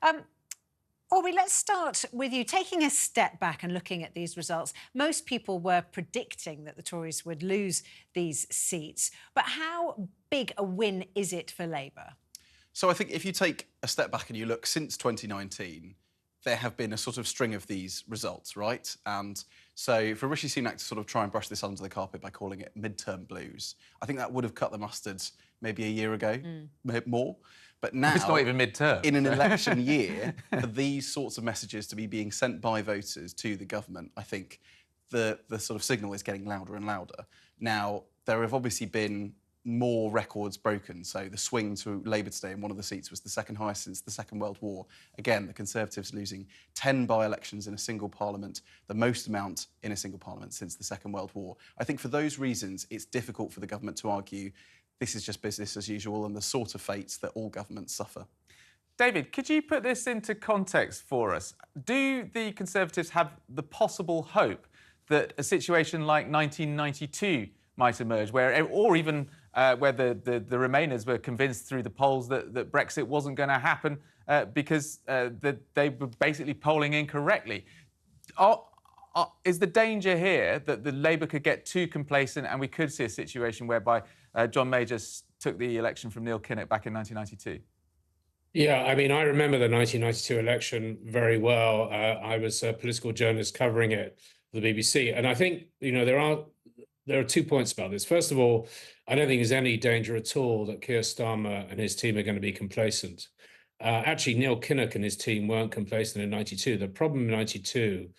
Um, Aubrey, let's start with you. Taking a step back and looking at these results, most people were predicting that the Tories would lose these seats. But how big a win is it for Labour? So I think if you take a step back and you look since 2019, there have been a sort of string of these results, right? And so for Rishi Sunak to sort of try and brush this under the carpet by calling it midterm blues, I think that would have cut the mustard maybe a year ago, more. But now, it's not even midterm. in an election year, for these sorts of messages to be being sent by voters to the government, I think the sort of signal is getting louder and louder. Now, there have obviously been more records broken. So the swing to Labour today in one of the seats was the second highest since the Second World War. Again, the Conservatives losing 10 by-elections in a single parliament, the most amount in a single parliament since the Second World War. I think for those reasons, it's difficult for the government to argue this is just business as usual and the sort of fates that all governments suffer. David, could you put this into context for us? Do the Conservatives have the possible hope that a situation like 1992 might emerge, or even where the Remainers were convinced through the polls that Brexit wasn't going to happen because they were basically polling incorrectly? Is the danger here that the Labour could get too complacent and we could see a situation whereby John Major took the election from Neil Kinnock back in 1992? Yeah, I mean, I remember the 1992 election very well. I was a political journalist covering it for the BBC. And I think, there are 2 points about this. First of all, I don't think there's any danger at all that Keir Starmer and his team are going to be complacent. Actually, Neil Kinnock and his team weren't complacent in 92. The problem in 92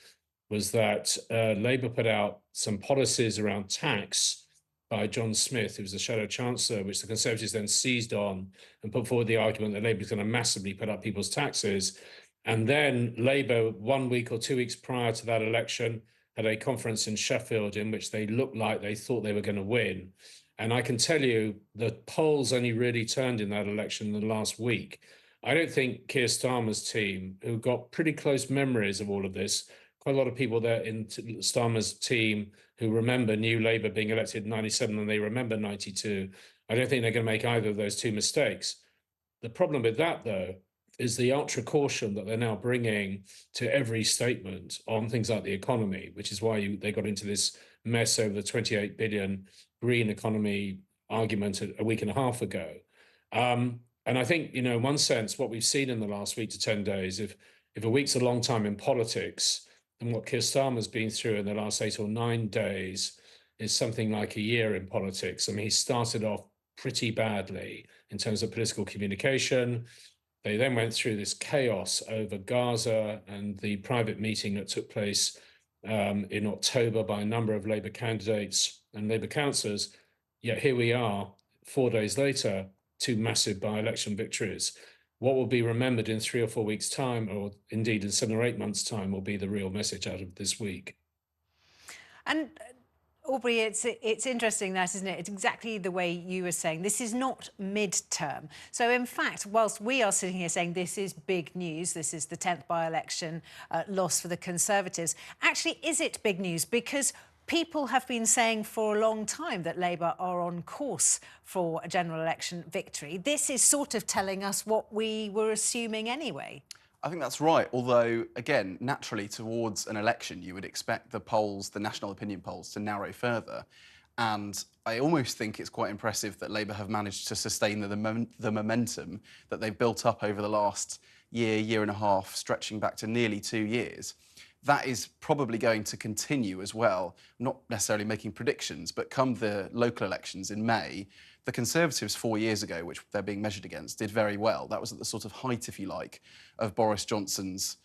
was that Labour put out some policies around tax by John Smith, who was the Shadow Chancellor, which the Conservatives then seized on and put forward the argument that Labour is going to massively put up people's taxes. And then Labour, 1 week or 2 weeks prior to that election, had a conference in Sheffield in which they looked like they thought they were going to win. And I can tell you the polls only really turned in that election in the last week. I don't think Keir Starmer's team, who got pretty close memories of all of this, quite a lot of people there in Starmer's team who remember New Labour being elected in 97 and they remember 92. I don't think they're going to make either of those two mistakes. The problem with that, though, is the ultra caution that they're now bringing to every statement on things like the economy, which is why they got into this mess over the 28 billion green economy argument a week and a half ago. And I think, in one sense, what we've seen in the last week to 10 days, if a week's a long time in politics, and what Keir Starmer's been through in the last 8 or 9 days is something like a year in politics. I mean, he started off pretty badly in terms of political communication. They then went through this chaos over Gaza and the private meeting that took place in October by a number of Labour candidates and Labour councillors. Yet here we are, 4 days later, 2 massive by-election victories. What will be remembered in 3 or 4 weeks' time, or indeed in 7 or 8 months' time, will be the real message out of this week. And Aubrey, it's interesting that, isn't it? It's exactly the way you were saying. This is not midterm. So, in fact, whilst we are sitting here saying this is big news, this is the 10th by-election loss for the Conservatives, actually, is it big news? Because people have been saying for a long time that Labour are on course for a general election victory. This is sort of telling us what we were assuming anyway. I think that's right, although, again, naturally towards an election, you would expect the polls, the national opinion polls, to narrow further. And I almost think it's quite impressive that Labour have managed to sustain the momentum that they've built up over the last year and a half, stretching back to nearly 2 years. That is probably going to continue as well, not necessarily making predictions, but come the local elections in May, the Conservatives 4 years ago, which they're being measured against, did very well. That was at the sort of height, if you like, of Boris Johnson's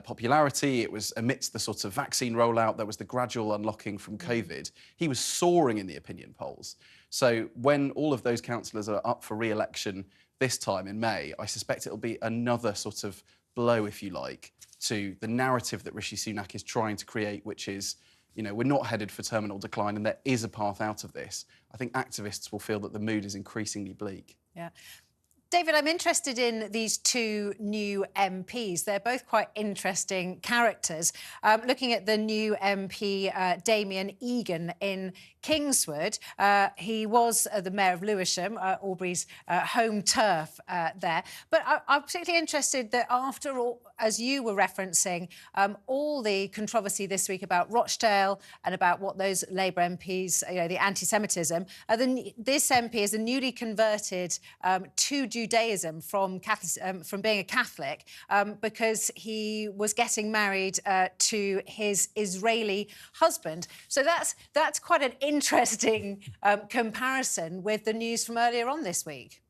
popularity. It was amidst the sort of vaccine rollout. There was the gradual unlocking from COVID. He was soaring in the opinion polls. So when all of those councillors are up for re-election this time in May, I suspect it'll be another sort of blow, if you like, to the narrative that Rishi Sunak is trying to create, which is, we're not headed for terminal decline and there is a path out of this. I think activists will feel that the mood is increasingly bleak. Yeah. David, I'm interested in these two new MPs. They're both quite interesting characters. Looking at the new MP, Damen Eagan in Kingswood, he was the mayor of Lewisham, Aubrey's home turf there. But I'm particularly interested that after all, as you were referencing, all the controversy this week about Rochdale and about what those Labour MPs, the anti-Semitism, this MP is a newly converted to Judaism from being a Catholic because he was getting married to his Israeli husband. So that's quite an interesting comparison with the news from earlier on this week.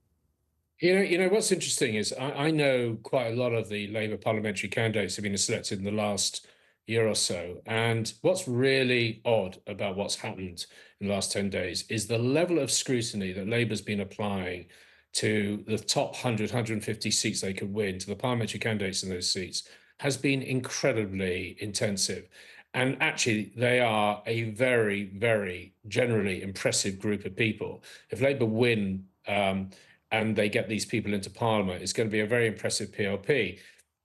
You know what's interesting is I know quite a lot of the Labour parliamentary candidates have been selected in the last year or so. And what's really odd about what's happened in the last 10 days is the level of scrutiny that Labour's been applying to the top 100, 150 seats they could win, to the parliamentary candidates in those seats, has been incredibly intensive. And actually, they are a very, very generally impressive group of people. If Labour win and they get these people into Parliament, it's going to be a very impressive PLP.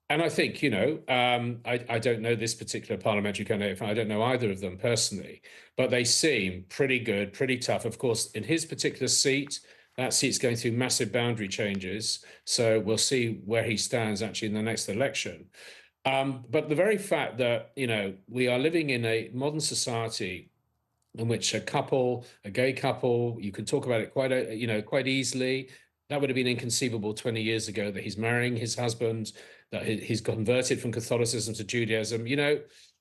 And I think, I don't know this particular parliamentary candidate. I don't know either of them personally, but they seem pretty good, pretty tough. Of course, in his particular seat, that seat's going through massive boundary changes. So we'll see where he stands actually in the next election. But the very fact that, we are living in a modern society in which a gay couple, you can talk about it quite easily. That would have been inconceivable 20 years ago, that he's marrying his husband, that he's converted from Catholicism to Judaism.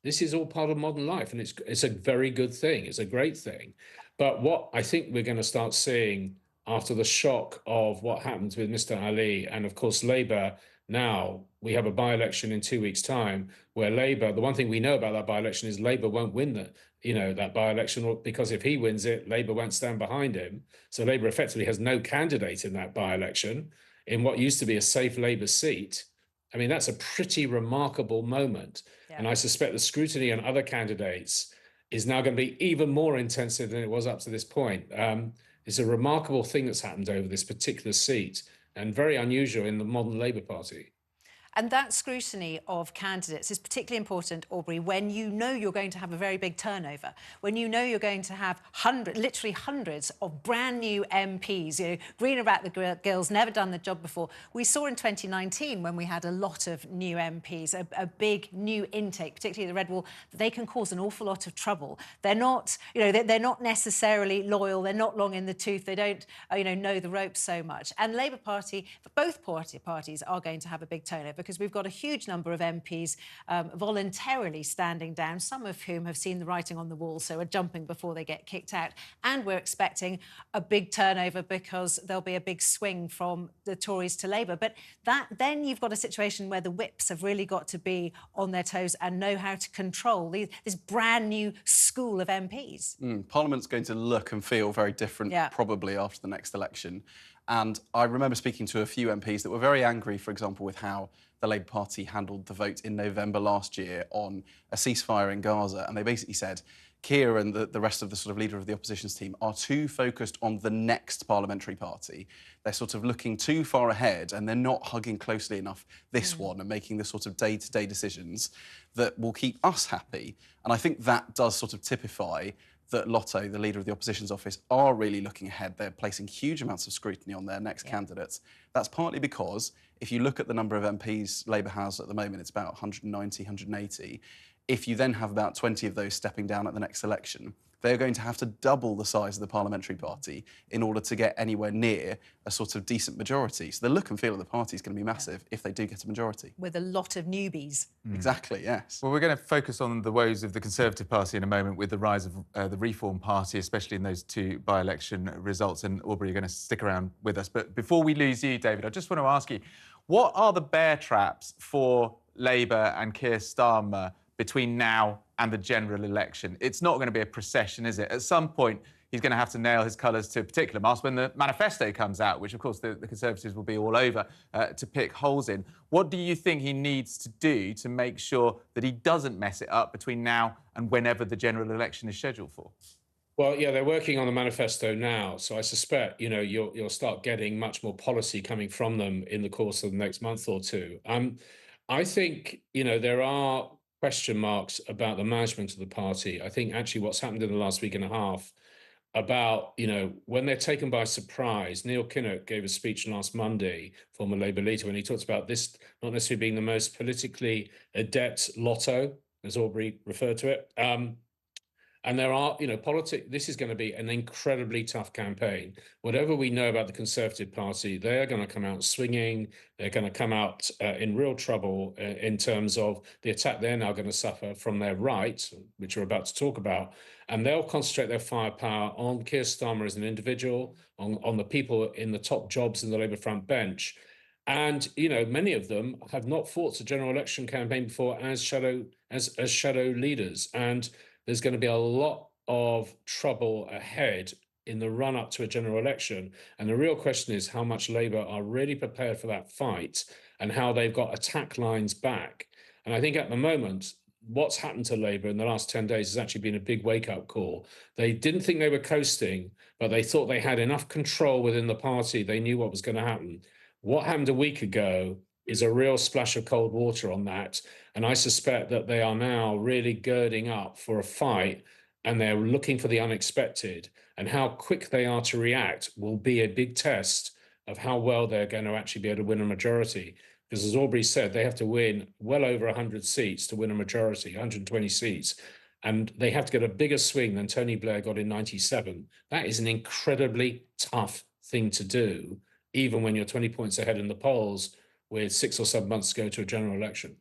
This is all part of modern life, and it's a very good thing. It's a great thing. But what I think we're going to start seeing after the shock of what happened with Mr. Ali, and of course Labour, now we have a by-election in 2 weeks' time where Labour, the one thing we know about that by-election is Labour won't win that by-election, because if he wins it, Labour won't stand behind him. So Labour effectively has no candidate in that by-election in what used to be a safe Labour seat. I mean, that's a pretty remarkable moment. Yeah. And I suspect the scrutiny on other candidates is now going to be even more intensive than it was up to this point. It's a remarkable thing that's happened over this particular seat, and very unusual in the modern Labour Party. And that scrutiny of candidates is particularly important, Aubrey, when you know you're going to have a very big turnover, when you know you're going to have literally hundreds of brand new MPs, green about the gills, never done the job before. We saw in 2019, when we had a lot of new MPs, a big new intake, particularly the Red Wall, they can cause an awful lot of trouble. They're not, they're not necessarily loyal. They're not long in the tooth. They don't, know the ropes so much. And Labour Party, both parties are going to have a big turnover, because we've got a huge number of MPs voluntarily standing down, some of whom have seen the writing on the wall, so are jumping before they get kicked out. And we're expecting a big turnover because there'll be a big swing from the Tories to Labour. But then you've got a situation where the whips have really got to be on their toes and know how to control this brand new school of MPs. Parliament's going to look and feel very different, probably, after the next election. And I remember speaking to a few MPs that were very angry, for example, with how the Labour Party handled the vote in November last year on a ceasefire in Gaza. And they basically said, Keir and the rest of the sort of leader of the opposition's team are too focused on the next parliamentary party. They're sort of looking too far ahead, and they're not hugging closely enough this one and making the sort of day-to-day decisions that will keep us happy. And I think that does sort of typify that Lotto, the leader of the opposition's office, are really looking ahead. They're placing huge amounts of scrutiny on their next candidates. That's partly because if you look at the number of MPs Labour has at the moment, it's about 190, 180. If you then have about 20 of those stepping down at the next election, they're going to have to double the size of the parliamentary party in order to get anywhere near a sort of decent majority. So the look and feel of the party is going to be massive if they do get a majority. With a lot of newbies. Exactly, yes. Well, we're going to focus on the woes of the Conservative Party in a moment with the rise of the Reform Party, especially in those two by-election results. And Aubrey, you're going to stick around with us. But before we lose you, David, I just want to ask you, what are the bear traps for Labour and Keir Starmer between now and the general election? It's not going to be a procession, is it? At some point, he's going to have to nail his colours to a particular mast when the manifesto comes out, which, of course, the Conservatives will be all over to pick holes in. What do you think he needs to do to make sure that he doesn't mess it up between now and whenever the general election is scheduled for? Well, yeah, they're working on the manifesto now, so I suspect, you know, you'll start getting much more policy coming from them in the course of the next month or two. I think, you know, there are question marks about the management of the party. I think actually what's happened in the last week and a half about, you know, when they're taken by surprise. Neil Kinnock gave a speech last Monday, former Labour leader, when he talks about this not necessarily being the most politically adept lotto, as Aubrey referred to it. And there are, you know, politics. This is going to be an incredibly tough campaign. Whatever we know about the Conservative Party, they are going to come out swinging. They're going to come out in real trouble in terms of the attack they're now going to suffer from their right, which we're about to talk about. And they'll concentrate their firepower on Keir Starmer as an individual, on the people in the top jobs in the Labour front bench. And, you know, many of them have not fought a general election campaign before as shadow leaders. And there's going to be a lot of trouble ahead in the run up to a general election. And the real question is how much Labour are really prepared for that fight and how they've got attack lines back. And I think at the moment, what's happened to Labour in the last 10 days has actually been a big wake-up call. They didn't think they were coasting, but they thought they had enough control within the party. They knew what was going to happen. What happened a week ago is a real splash of cold water on that. And I suspect that they are now really girding up for a fight, and they're looking for the unexpected. And how quick they are to react will be a big test of how well they're going to actually be able to win a majority. Because as Aubrey said, they have to win well over 100 seats to win a majority, 120 seats. And they have to get a bigger swing than Tony Blair got in 97. That is an incredibly tough thing to do, even when you're 20 points ahead in the polls with 6 or 7 months to go to a general election.